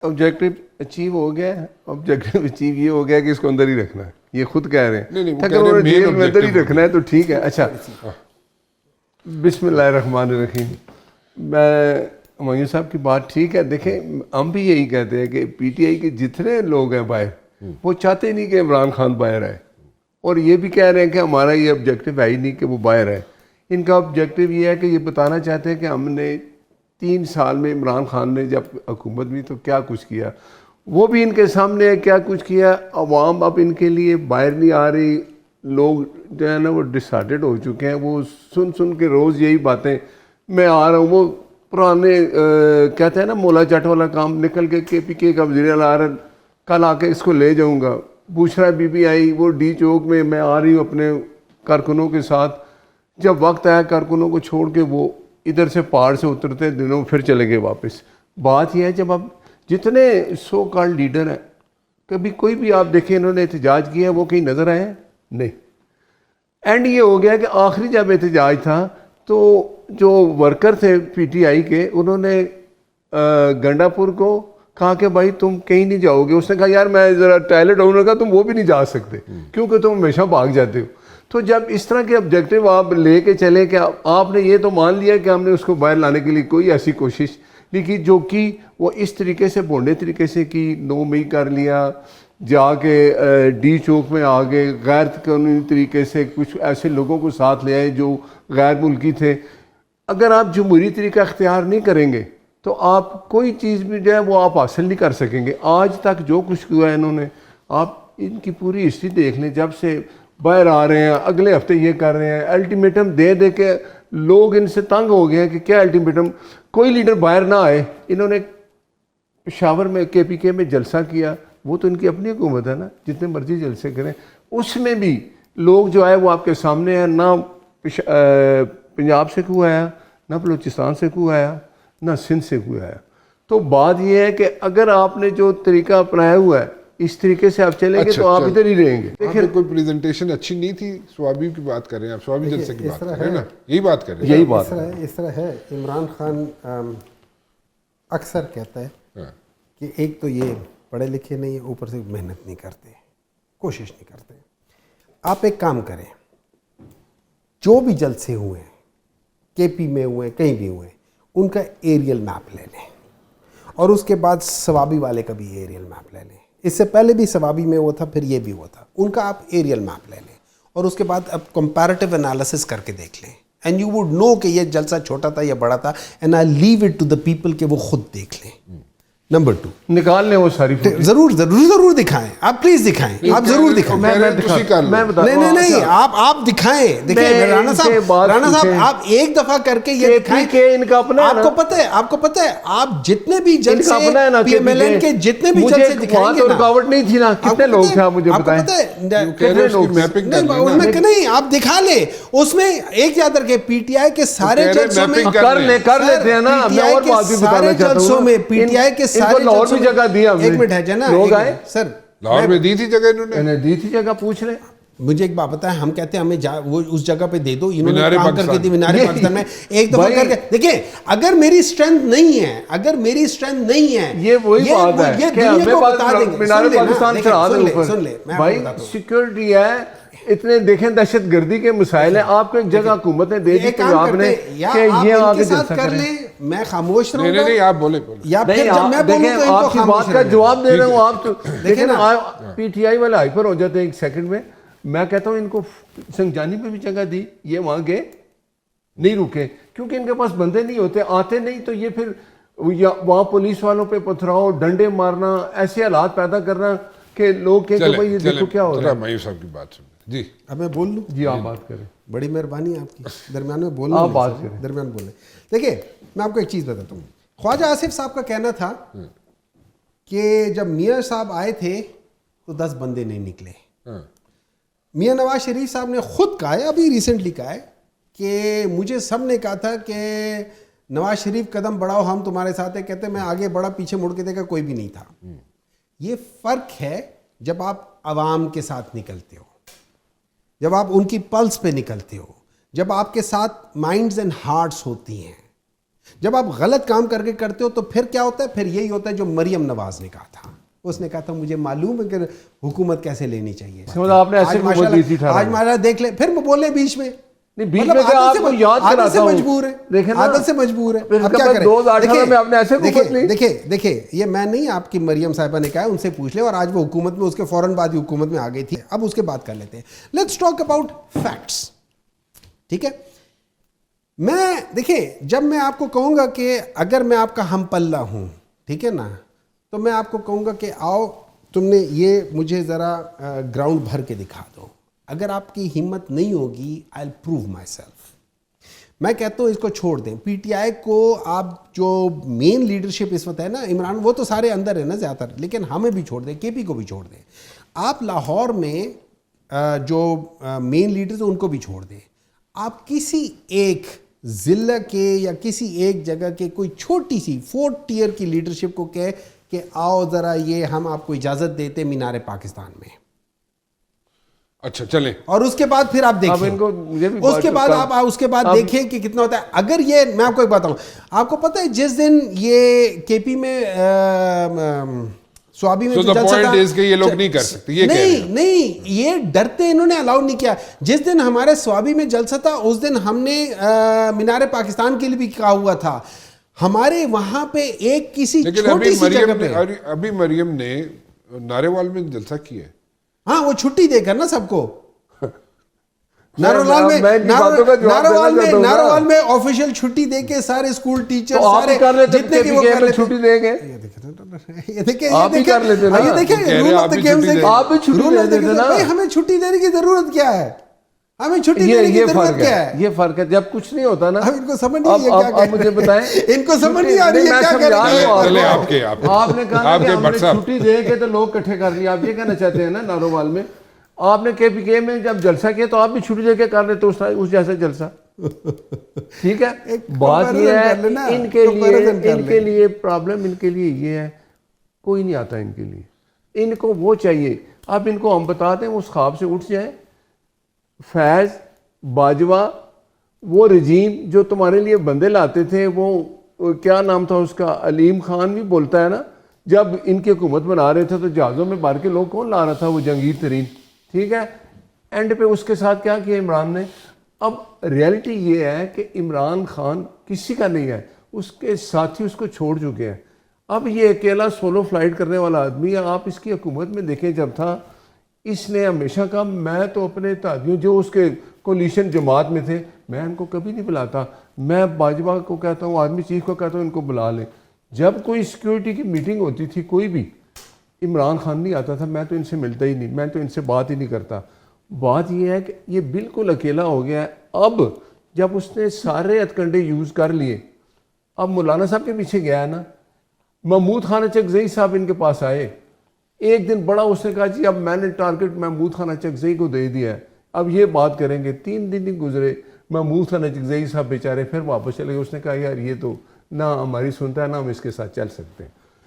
Objective achieve ہو گیا ہے. Objective achieve یہ ہو گیا کہ اس کو اندر ہی رکھنا ہے, یہ خود کہہ رہے ہیں. اگر انہوں نے جیل میں اندر ہی رکھنا ہے تو ٹھیک ہے. اچھا, بسم اللہ الرحمن الرحیم. میں ہمایوں صاحب کی بات ٹھیک ہے. دیکھیں ہم بھی یہی کہتے ہیں کہ پی ٹی آئی کے جتنے لوگ ہیں باہر وہ چاہتے نہیں کہ عمران خان باہر آئے, اور یہ بھی کہہ رہے ہیں کہ ہمارا یہ آبجیکٹو ہے ہی نہیں کہ وہ باہر آئے. ان کا آبجیکٹو یہ ہے کہ یہ بتانا چاہتے ہیں کہ ہم نے 3 سال میں عمران خان نے جب حکومت میں تو کیا کچھ کیا, وہ بھی ان کے سامنے ہے کیا کچھ کیا. عوام اب ان کے لیے باہر نہیں آ رہی, لوگ جو ہے نا وہ ڈسہارٹڈ ہو چکے ہیں. وہ سن کے روز یہی باتیں, میں آ رہا ہوں. وہ پرانے کہتے ہیں نا مولا جٹ والا کام, نکل کے پی کے کا وزیر اعلیٰ آ رہا, کل آ کے اس کو لے جاؤں گا. بشرا بی بی آئی وہ ڈی چوک میں آ رہی ہوں اپنے کارکنوں کے ساتھ. جب وقت آیا کارکنوں کو چھوڑ کے وہ ادھر سے پہاڑ سے اترتے دنوں پھر چلے گئے واپس. بات یہ ہے جب اب جتنے سو کال لیڈر ہیں, کبھی کوئی بھی آپ دیکھیں انہوں نے احتجاج کیا وہ کہیں نظر آئے ہیں نہیں. اینڈ یہ ہو گیا کہ آخری جب احتجاج تھا تو جو ورکر تھے پی ٹی آئی کے, انہوں نے گنڈا پور کو کہا کہ بھائی تم کہیں نہیں جاؤ گے. اس نے کہا یار میں ذرا ٹوائلٹ آؤں گا, تم وہ بھی نہیں جا سکتے کیونکہ تم ہمیشہ بھاگ جاتے ہو. تو جب اس طرح کے آبجیکٹو آپ لے کے چلیں کہ آپ نے یہ تو مان لیا کہ ہم نے اس کو باہر لانے کے لیے کوئی ایسی کوشش نہیں کی, جو کہ وہ اس طریقے سے بھونڈے طریقے سے کی. 9 مئی کر لیا, جا کے ڈی چوک میں آ گئے, غیر قانونی طریقے سے کچھ ایسے لوگوں کو ساتھ لے آئے جو غیر ملکی تھے. اگر آپ جمہوری طریقہ اختیار نہیں کریں گے تو آپ کوئی چیز بھی جو ہے وہ آپ حاصل نہیں کر سکیں گے. آج تک جو کچھ ہوا ہے انہوں نے, آپ ان کی پوری ہسٹری دیکھ لیں. جب سے باہر آ رہے ہیں, اگلے ہفتے یہ کر رہے ہیں, الٹیمیٹم دے کے لوگ ان سے تنگ ہو گئے ہیں کہ کیا الٹیمیٹم, کوئی لیڈر باہر نہ آئے. انہوں نے پشاور میں کے پی کے میں جلسہ کیا, وہ تو ان کی اپنی حکومت ہے نا, جتنے مرضی جلسے کریں. اس میں بھی لوگ جو آئے وہ آپ کے سامنے ہیں. نہ پنجاب سے کوئی آیا, نہ بلوچستان سے کوئی آیا, نہ سندھ سے کوئی آیا. تو بات یہ ہے کہ اگر آپ نے جو طریقہ اپنایا ہوا ہے اس طریقے سے آپ چلیں گے تو آپ ادھر ہی رہیں گے. دیکھیں کوئی پریزنٹیشن اچھی نہیں تھی. سوابی کی بات کر رہے ہیں آپ, سوابی جلسے کی بات کر رہے ہیں نا, یہی بات کر رہے ہیں. یہی بات ہے. اس طرح ہے. عمران خان اکثر کہتا ہے کہ ایک تو یہ پڑھے لکھے نہیں, اوپر سے محنت نہیں کرتے, کوشش نہیں کرتے. آپ ایک کام کریں, جو بھی جلسے ہوئے ہیں کے پی میں ہوئے کہیں بھی ہوئے, ان کا ایریل میپ لے لیں, اور اس کے بعد ثوابی والے کا بھی ایریل میپ لے لیں. اس سے پہلے بھی ثوابی میں وہ تھا, پھر یہ بھی ہوا تھا. ان کا آپ ایریل میپ لے لیں اور اس کے بعد آپ کمپیریٹیو انالیسس کر کے دیکھ لیں, اینڈ یو وڈ نو کہ یہ جلسہ چھوٹا تھا یا بڑا تھا, and I leave it to the people کہ وہ خود دیکھ لیں. نمبر 2 نکال لیں وہ ساری ضرور دکھائیں. آپ پلیز دکھائیں, آپ ضرور دکھائیں. نہیں آپ دکھائیں. دیکھیں رانا صاحب آپ ایک دفعہ کر کے یہ دکھائیں کہ ان کا اپنا, آپ کو پتہ ہے آپ جتنے بھی جلسے پی ایم ایل این کے جتنے بھی جلسے دکھائیں گے, رکاوٹ نہیں تھی نا, کتنے لوگ تھے آپ مجھے بتائیں. نہیں آپ دکھا لیں, اس میں ایک یاد رکھے پی ٹی آئی کے سارے جلسوں میں کر لیتے ہیں نا. میں اور بات بھی بتانا چاہتا ہوں, میں پی ٹی آئی کے لاہور بھی جگہ دی ہم نے. ایک منٹ ہے جنا, لوگ آئے سر لاہور میں دی تھی جگہ, انہوں نے دی تھی جگہ. پوچھ رہے مجھے ایک بات بتائیں, ہم کہتے ہیں ہمیں وہ اس جگہ پہ دے دو, انہوں نے کام کر کے دی مینار پاکستان میں ایک دفعہ کر کے. دیکھیں اگر میری اسٹرینتھ نہیں ہے, یہ وہی بات ہے کہ ہمیں مینار پاکستان چڑھا دیں اوپر. سن لے بھائی سیکورٹی ہے, اتنے دیکھیں دہشت گردی کے مسائل ہیں, آپ کو ایک جگہ حکومت نے دے دی پنجاب نے کہ یہ آگے جلسہ کریں. میں خاموش رہوں گا. نہیں آپ بولے یا پھر جب میں بولوں تو آپ کی بات کا جواب دے رہا ہوں. آپ تو دیکھیں نا پی ٹی آئی والے ہائپر ہو جاتے ہیں ایک سیکنڈ میں. میں کہتا ہوں ان کو سنگجانی پہ بھی جگہ دی, یہ وہاں گئے نہیں رکے کیونکہ ان کے پاس بندے نہیں ہوتے, آتے نہیں. تو یہ پھر وہاں پولیس والوں پہ پتھراؤ, ڈنڈے مارنا, ایسے حالات پیدا کرنا کہ لوگ کہیں کہ بھائی یہ دیکھو کیا ہو رہا ہے. مایوب صاحب کی بات سن جی. اب میں بول لوں؟ جی آپ بات کریں. بڑی مہربانی آپ کی, درمیان میں بولنا, آپ بات کریں, درمیان بولیں. دیکھیں میں آپ کو ایک چیز بتاتا ہوں. خواجہ آصف صاحب کا کہنا تھا کہ جب میاں صاحب آئے تھے تو 10 بندے نہیں نکلے. میاں نواز شریف صاحب نے خود کہا ہے, ابھی ریسنٹلی کہا ہے کہ مجھے سب نے کہا تھا کہ نواز شریف قدم بڑھاؤ ہم تمہارے ساتھ ہیں. کہتے میں آگے بڑھا, پیچھے مڑ کے دیکھا کوئی بھی نہیں تھا. یہ فرق ہے جب آپ عوام کے ساتھ نکلتے ہو, جب آپ ان کی پلس پہ نکلتے ہو, جب آپ کے ساتھ مائنڈز اینڈ ہارٹس ہوتی ہیں. جب آپ غلط کام کر کے کرتے ہو تو پھر کیا ہوتا ہے؟ پھر یہی ہوتا ہے جو مریم نواز نے کہا تھا. اس نے کہا تھا مجھے معلوم ہے کہ حکومت کیسے لینی چاہیے. آپ نے ایسے آج ماشاءاللہ دیکھ لیں، پھر بولے بیچ میں بیچ میں آپ کو یاد کراتا ہوں، مجبور ہے، عادت سے مجبور ہے. اب کیا کریں؟ 2018 میں آپ نے ایسے حکومت لی. دیکھیں یہ میں نہیں، آپ کی مریم صاحبہ نے کہا ہے، ان سے پوچھ لیں. اور آج وہ حکومت میں، اس کے فوراً بعد ہی حکومت میں آ گئی تھی. اب اس کے بعد کر لیتے ہیں. Let's talk about facts. ٹھیک ہے، دیکھیں جب میں آپ کو کہوں گا کہ اگر میں آپ کا ہم پلہ ہوں، ٹھیک ہے نا، تو میں آپ کو کہوں گا کہ آؤ تم نے یہ مجھے ذرا گراؤنڈ بھر کے دکھا دو. اگر آپ کی ہمت نہیں ہوگی آئی ول پروو مائی سیلف. میں کہتا ہوں اس کو چھوڑ دیں. پی ٹی آئی کو آپ جو مین لیڈرشپ اس وقت ہے نا، عمران وہ تو سارے اندر ہے نا زیادہ تر، لیکن ہمیں بھی چھوڑ دیں، کے پی کو بھی چھوڑ دیں. آپ لاہور میں جو مین لیڈرز ہیں ان کو بھی چھوڑ دیں. آپ کسی ایک ضلع کے یا کسی ایک جگہ کے کوئی چھوٹی سی 4th ٹیئر کی لیڈرشپ کو کہے کہ آؤ ذرا یہ ہم آپ کو اجازت دیتے مینار پاکستان میں. اچھا چلیں، اور اس کے بعد پھر آپ دیکھیں، اس کے بعد آپ اس کے بعد دیکھیں کہ کتنا ہوتا ہے. اگر یہ میں آپ کو ایک بتاؤں، آپ کو پتہ ہے جس دن یہ کے پی میں سوابی میں جلسہ تھا، یہ لوگ نہیں کر سکتے، یہ نہیں یہ ڈرتے، انہوں نے الاؤ نہیں کیا. جس دن ہمارے سوابی میں جلسہ تھا اس دن ہم نے مینار پاکستان کے لیے بھی کہا ہوا تھا. ہمارے وہاں پہ ایک کسی چھوٹی سی جگہ پہ ابھی مریم نے ناروال میں جلسہ کیا ہے. ہاں وہ چھٹی دے کر نا سب کو. ناروال میں آفیشیل چھٹی دے کے سارے اسکول ٹیچر سارے جتنے کہ وہ کر لیتے چھٹی دیں گے. ہمیں چھٹی دینے کی ضرورت کیا ہے؟ ہمیں چھٹی دینے کی ضرورت کیا ہے؟ یہ فرق ہے جب کچھ نہیں ہوتا نا. ان کو سمجھ نہیں آ رہی ہے، مجھے بتائیں ان کو سمجھ نہیں آ رہی ہے کیا کر رہے ہیں. آپ نے کہا کہ ہم نے چھٹی دے کے تو لوگ اکٹھے کر لیے. آپ یہ کہنا چاہتے ہیں نا ناروال میں آپ نے کے پی کے میں جب جلسہ کیا تو آپ بھی چھٹی دے کے کر لیتے اس جیسا جلسہ. ٹھیک ہے، بات یہ ہے ان کے لیے پرابلم، ان کے لیے یہ ہے کوئی نہیں آتا ان کے لیے. ان کو وہ چاہیے. اب ان کو ہم بتاتے ہیں اس خواب سے اٹھ جائیں. فیض باجوہ وہ رجیم جو تمہارے لیے بندے لاتے تھے، وہ کیا نام تھا اس کا، علیم خان بھی بولتا ہے نا، جب ان کی حکومت بنا رہے تھے تو جہازوں میں بھر کے لوگ کون لا رہا تھا؟ وہ جہانگیر ترین. ٹھیک ہے، اینڈ پہ اس کے ساتھ کیا کیا عمران نے. اب ریئلٹی یہ ہے کہ عمران خان کسی کا نہیں ہے، اس کے ساتھی اس کو چھوڑ چکے ہیں. اب یہ اکیلا سولو فلائٹ کرنے والا آدمی ہے. آپ اس کی حکومت میں دیکھیں جب تھا اس نے ہمیشہ کہا میں تو اپنے اتحادیوں جو اس کے کولیشن جماعت میں تھے میں ان کو کبھی نہیں بلاتا. میں باجوہ کو کہتا ہوں، آرمی چیف کو کہتا ہوں ان کو بلا لیں. جب کوئی سیکیورٹی کی میٹنگ ہوتی تھی کوئی بھی، عمران خان نہیں آتا تھا. میں تو ان سے ملتا ہی نہیں، میں تو ان سے بات ہی نہیں کرتا. بات یہ ہے کہ یہ بالکل اکیلا ہو گیا ہے. اب جب اس نے سارے ہتھ کنڈے یوز کر لیے، اب مولانا صاحب کے پیچھے گیا ہے نا. محمود خان چکزئی صاحب ان کے پاس آئے ایک دن، بڑا اس نے کہا جی اب میں نے ٹارگٹ محمود خان چکزئی کو دے دیا ہے، اب یہ بات کریں گے. 3 دن نہیں گزرے محمود خان چکزئی صاحب بیچارے پھر واپس چلے گئے. اس نے کہا یار یہ تو نہ ہماری سنتا ہے نہ ہم اس کے ساتھ چل سکتے ہیں.